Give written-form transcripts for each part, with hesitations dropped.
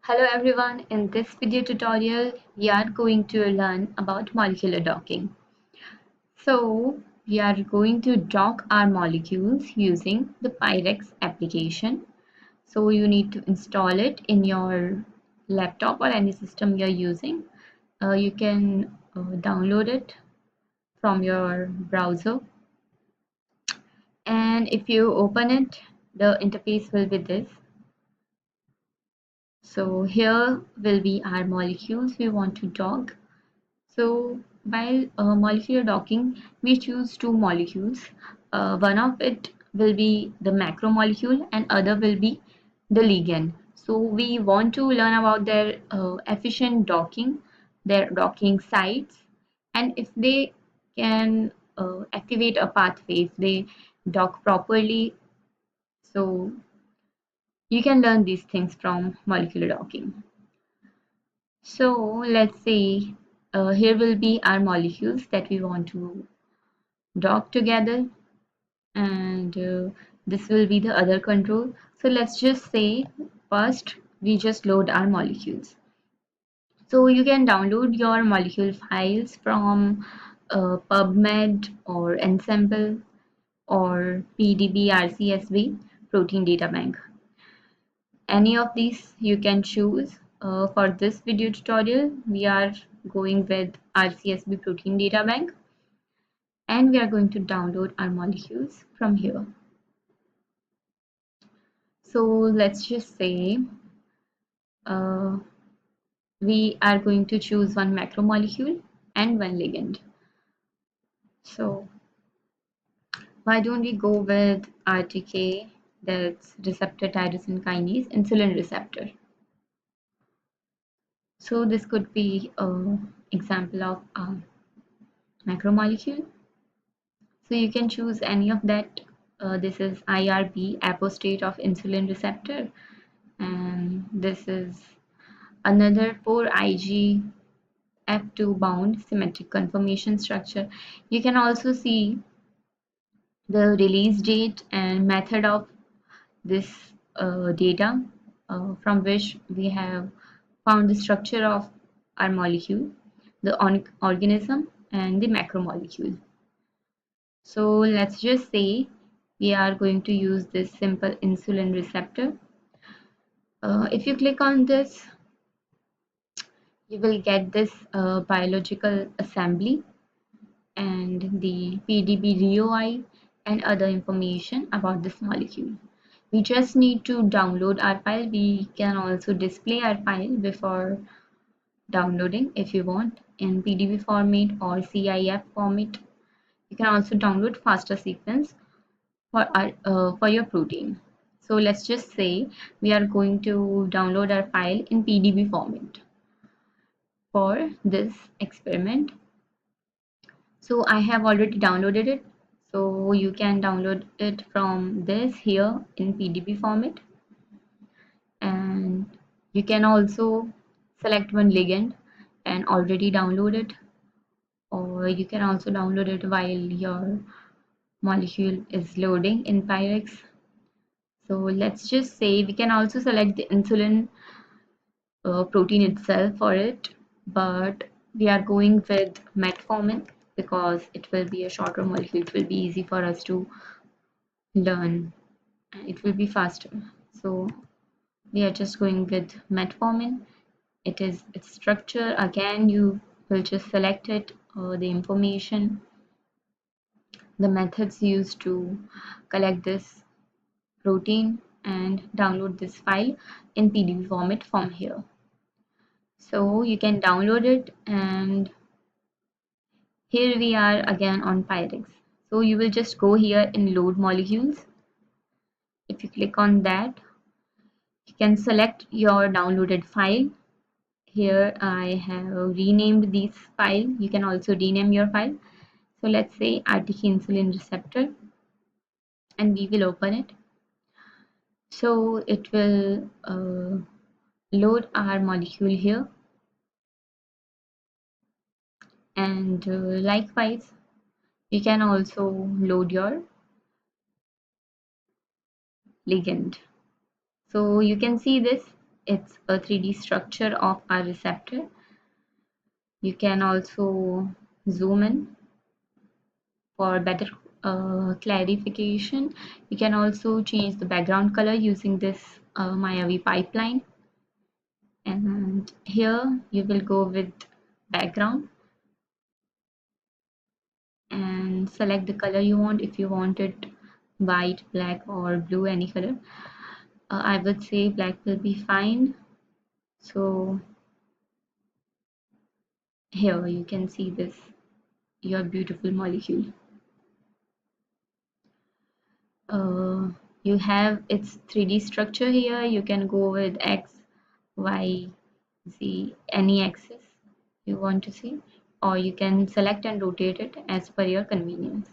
Hello everyone, in this video tutorial we are going to learn about molecular docking. So we are going to dock our molecules using the PyRx application. So you need to install it in your laptop or any system you're using. You can download it from your browser, and if you open it, the interface will be this. So here will be our molecules we want to dock. So while molecular docking, we choose two molecules. One of it will be the macromolecule and other will be the ligand. So we want to learn about their efficient docking, their docking sites, and if they can activate a pathway, if they dock properly. So you can learn these things from molecular docking. So let's say here will be our molecules that we want to dock together, and this will be the other control. So let's just say first we just load our molecules. So you can download your molecule files from PubMed or Ensemble or PDB RCSB protein data bank. Any of these you can choose. For this video tutorial, we are going with RCSB protein data bank, and we are going to download our molecules from here. So let's just say we are going to choose one macromolecule and one ligand. So why don't we go with RTK, that's receptor tyrosine kinase insulin receptor. So this could be an example of a macromolecule. So you can choose any of that. This is IRB, apostate of insulin receptor, and this is another 4Ig F2 bound symmetric conformation structure. You can also see the release date and method of this data from which we have found the structure of our molecule, the organism, and the macromolecule. So let's just say we are going to use this simple insulin receptor. If you click on this, you will get this biological assembly and the PDB ROI and other information about this molecule. We just need to download our file. We can also display our file before downloading if you want in PDB format or CIF format. You can also download FASTA sequence for your protein. So let's just say we are going to download our file in PDB format for this experiment. So I have already downloaded it. So you can download it from this here in PDB format, and you can also select one ligand and already download it, or you can also download it while your molecule is loading in PyRx. So let's just say we can also select the insulin protein itself for it, but we are going with metformin because it will be a shorter molecule. It will be easy for us to learn and it will be faster. So we are just going with metformin. It is its structure. Again, you will just select it, the information, the methods used to collect this protein, and download this file in PDB format from here. So you can download it, and here we are again on PyRx. So you will just go here in load molecules. If you click on that, you can select your downloaded file. Here I have renamed this file. You can also rename your file. So let's say RTK insulin receptor, and we will open it. So it will load our molecule here, and likewise you can also load your ligand. So you can see this, it's a 3D structure of our receptor. You can also zoom in for better clarification. You can also change the background color using this Mayavi pipeline. And here you will go with background and select the color you want. If you want it white, black, or blue, any color. I would say black will be fine. So here you can see this, your beautiful molecule. Uh, you have its 3D structure here. You can go with X, Y, Z, any axis you want to see, or you can select and rotate it as per your convenience.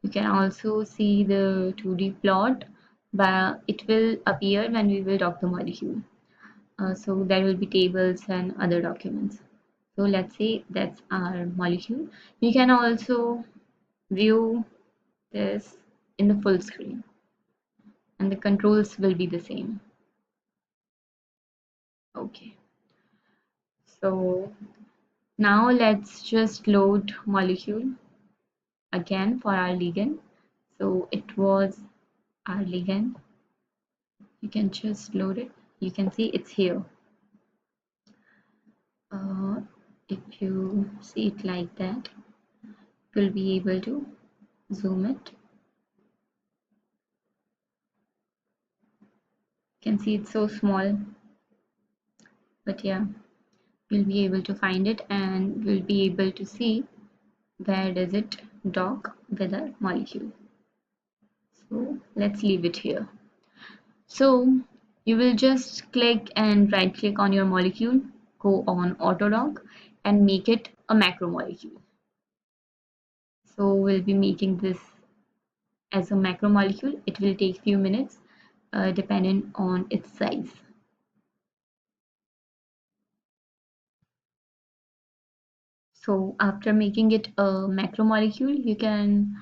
You can also see the 2D plot, but it will appear when we will dock the molecule. So there will be tables and other documents. So let's say that's our molecule. You can also view this in the full screen, and the controls will be the same. Okay, so now let's just load molecule again for our ligand. So it was our ligand. You can just load it. You can see it's here. If you see it like that, you'll be able to zoom it. You can see it's so small, but yeah, you'll be able to find it and you'll be able to see where does it dock with our molecule. So let's leave it here. So you will just click and right click on your molecule, go on AutoDock and make it a macromolecule. So we'll be making this as a macromolecule. It will take few minutes depending on its size. So after making it a macromolecule, you can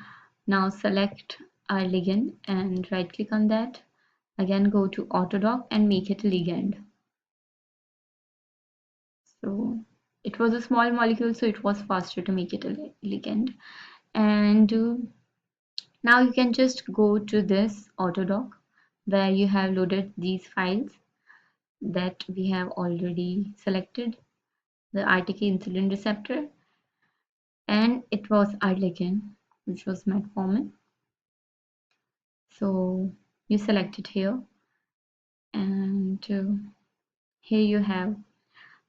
now select our ligand and right click on that. Again, go to AutoDock and make it a ligand. So it was a small molecule, so it was faster to make it a ligand. And now you can just go to this AutoDock where you have loaded these files that we have already selected, the RTK insulin receptor, and it was our ligand, which was metformin. So you select it here, and here you have.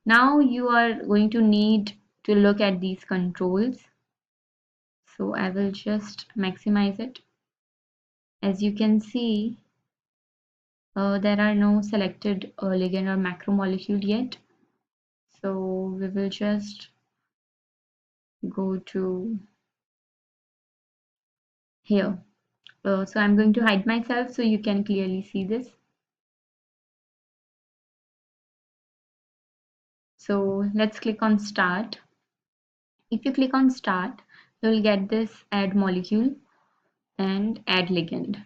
Now you are going to need to look at these controls. So I will just maximize it. As you can see, there are no selected ligand or macromolecule yet. So we will just go to here. So I'm going to hide myself so you can clearly see this. So let's click on start. If you click on start, you'll get this add molecule and add ligand.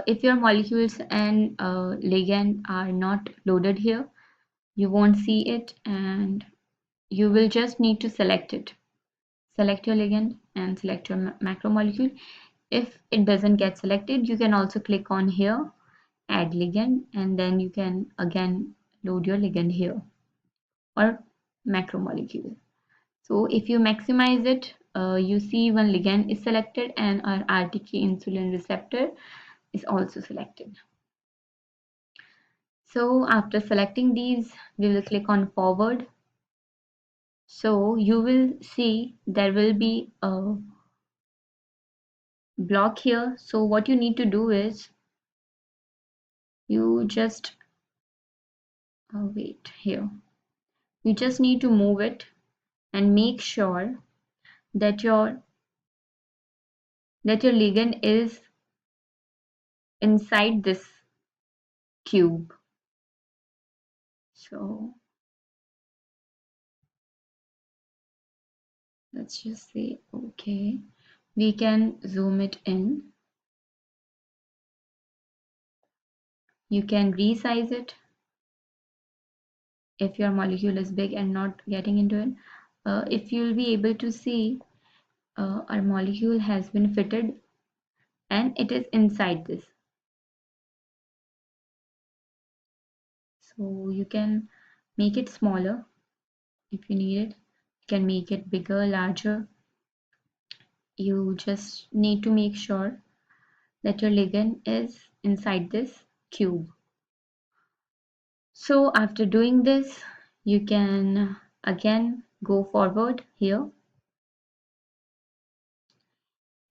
If your molecules and ligand are not loaded here, you won't see it and you will just need to select it. Select your ligand and select your macromolecule. If it doesn't get selected, you can also click on here, add ligand, and then you can again load your ligand here or macromolecule. So if you maximize it, you see one ligand is selected and our RTK insulin receptor is also selected. So after selecting these, we will click on forward. So you will see there will be a block here. So what you need to do is you just wait here. You just need to move it and make sure that your ligand is inside this cube. So let's just say okay. We can zoom it in. You can resize it if your molecule is big and not getting into it. If you'll be able to see, our molecule has been fitted and it is inside this. So you can make it smaller if you need it. You can make it bigger, larger. You just need to make sure that your ligand is inside this cube. So after doing this, you can again go forward here,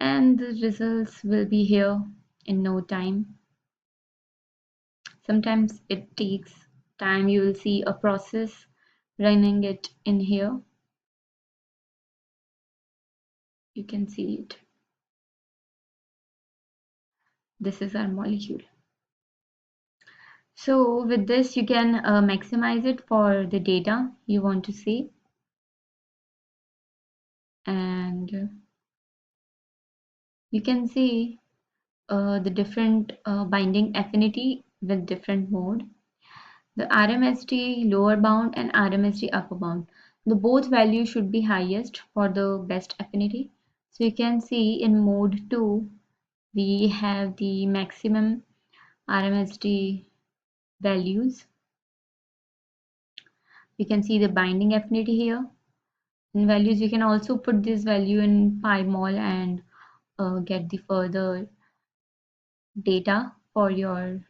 and the results will be here in no time. Sometimes it takes time. You will see a process running it in here. You can see it. This is our molecule. So with this, you can maximize it for the data you want to see. And you can see the different binding affinity with different mode. The RMSD lower bound and RMSD upper bound. The both values should be highest for the best affinity. So you can see in mode 2, we have the maximum RMSD values. You can see the binding affinity here. In values, you can also put this value in pi mol and get the further data for your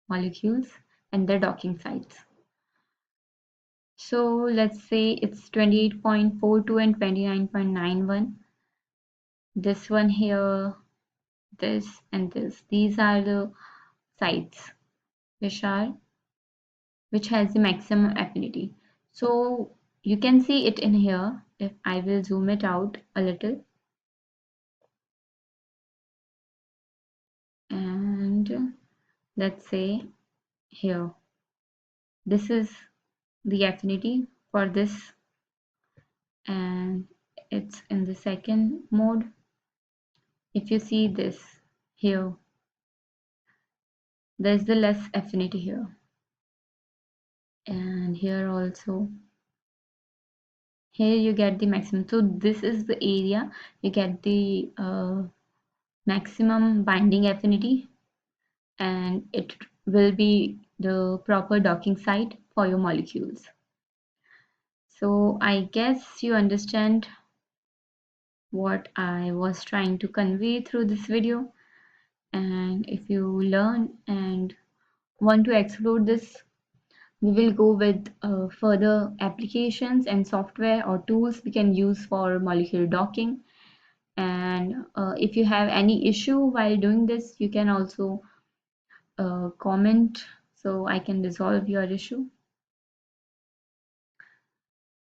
molecules and their docking sites. So let's say it's 28.42 and 29.91. This one here, this and this. These are the sites which has the maximum affinity. So you can see it in here. If I will zoom it out a little, and let's say here, this is the affinity for this, and it's in the second mode. If you see this here, there's the less affinity here, and here also. Here you get the maximum. So this is the area you get the maximum binding affinity, and it will be the proper docking site for your molecules. So I guess you understand what I was trying to convey through this video. And if you learn and want to explore this, we will go with further applications and software or tools we can use for molecular docking. And if you have any issue while doing this, you can also comment so I can resolve your issue.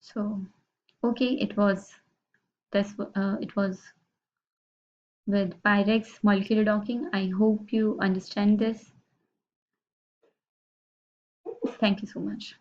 So okay, it was with PyRx molecular docking. I hope you understand this. Thank you so much.